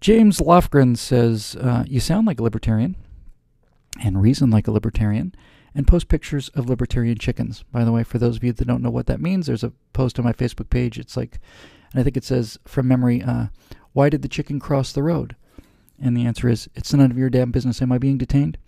James Lofgren says, you sound like a libertarian and reason like a libertarian and post pictures of libertarian chickens. By the way, for those of you that don't know what that means, there's a post on my Facebook page. It's like, and I think it says from memory, why did the chicken cross the road? And the answer is, it's none of your damn business. Am I being detained?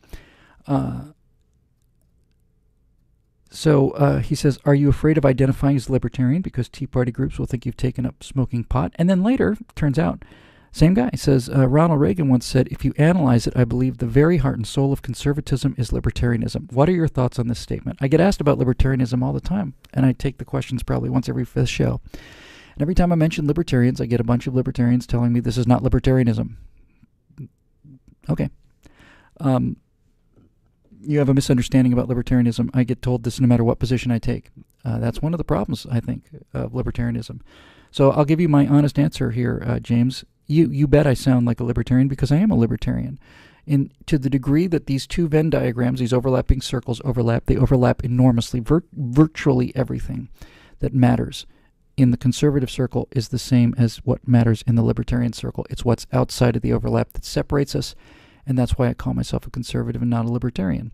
So he says, are you afraid of identifying as libertarian because Tea Party groups will think you've taken up smoking pot? And then later, turns out, same guy says, Ronald Reagan once said, if you analyze it, I believe the very heart and soul of conservatism is libertarianism. What are your thoughts on this statement? I get asked about libertarianism all the time, and I take the questions probably once every fifth show. And every time I mention libertarians, I get a bunch of libertarians telling me this is not libertarianism. Okay. You have a misunderstanding about libertarianism. I get told this no matter what position I take. That's one of the problems, I think, of libertarianism. So I'll give you my honest answer here, James. You bet I sound like a libertarian because I am a libertarian. To the degree that these two Venn diagrams, these overlapping circles overlap, they overlap enormously. Virtually everything that matters in the conservative circle is the same as what matters in the libertarian circle. It's what's outside of the overlap that separates us, and that's why I call myself a conservative and not a libertarian.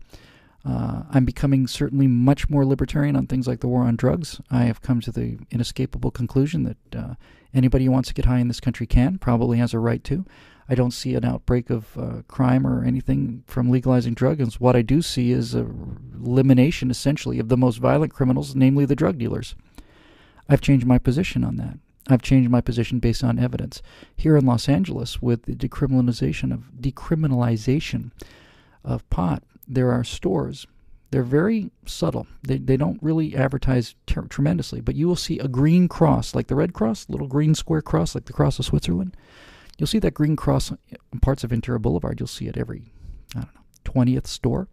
I'm becoming certainly much more libertarian on things like the war on drugs. I have come to the inescapable conclusion that anybody who wants to get high in this country probably has a right to. I don't see an outbreak of crime or anything from legalizing drugs. What I do see is a elimination, essentially, of the most violent criminals, namely the drug dealers. I've changed my position on that. I've changed my position based on evidence. Here in Los Angeles, with the decriminalization of pot, there are stores. They're very subtle. They don't really advertise tremendously, but you will see a green cross, like the Red Cross, little green square cross, like the cross of Switzerland. You'll see that green cross on parts of Ventura Boulevard. You'll see it every, 20th store.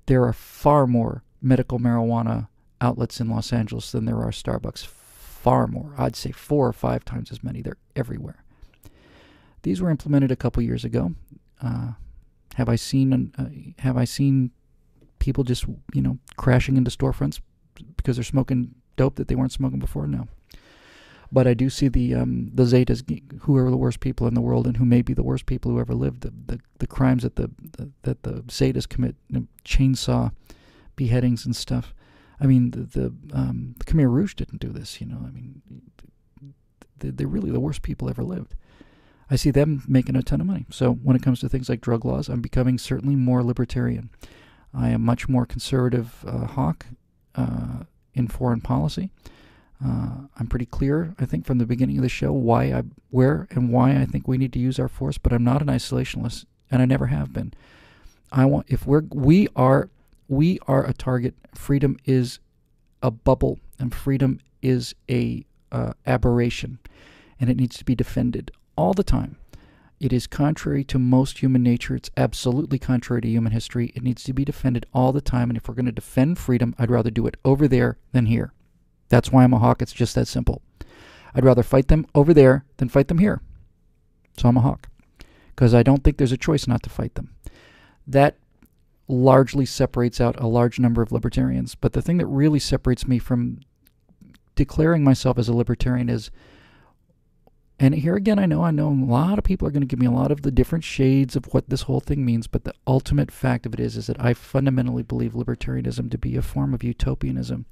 There are far more medical marijuana outlets in Los Angeles than there are Starbucks. Far more. I'd say 4 or 5 times as many. They're everywhere. These were implemented a couple years ago. Have I seen people just crashing into storefronts because they're smoking dope that they weren't smoking before? No. But I do see the Zetas, who are the worst people in the world and who may be the worst people who ever lived. The crimes that the Zetas commit, chainsaw beheadings and stuff. I mean, the Khmer Rouge didn't do this, I mean, they're really the worst people ever lived. I see them making a ton of money. So when it comes to things like drug laws, I'm becoming certainly more libertarian. I am much more conservative hawk in foreign policy. I'm pretty clear, I think, from the beginning of the show where and why I think we need to use our force, but I'm not an isolationist, and I never have been. We are a target. Freedom is a bubble, and freedom is a aberration, and it needs to be defended all the time. It is contrary to most human nature. It's absolutely contrary to human history. It needs to be defended all the time, and if we're going to defend freedom, I'd rather do it over there than here. That's why I'm a hawk. It's just that simple. I'd rather fight them over there than fight them here. So I'm a hawk, because I don't think there's a choice not to fight them. That largely separates out a large number of libertarians. But the thing that really separates me from declaring myself as a libertarian is, and here again, I know a lot of people are going to give me a lot of the different shades of what this whole thing means, but the ultimate fact of it is that I fundamentally believe libertarianism to be a form of utopianism,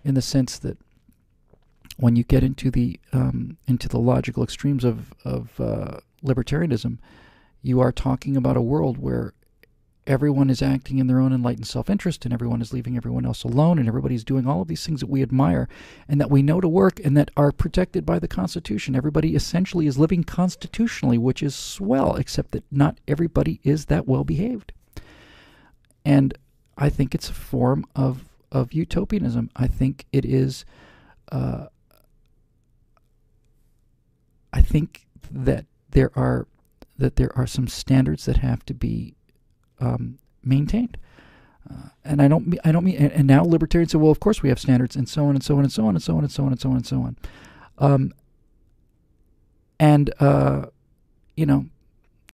in the sense that when you get into the logical extremes of libertarianism, you are talking about a world where everyone is acting in their own enlightened self-interest, and everyone is leaving everyone else alone, and everybody's doing all of these things that we admire and that we know to work and that are protected by the Constitution. Everybody essentially is living constitutionally, which is swell, except that not everybody is that well behaved. And I think it's a form of utopianism. I think it is. I think that there are some standards that have to be maintained, and I don't mean. And now libertarians say, well, of course we have standards, and so on and so on and so on and so on and so on and so on and so on.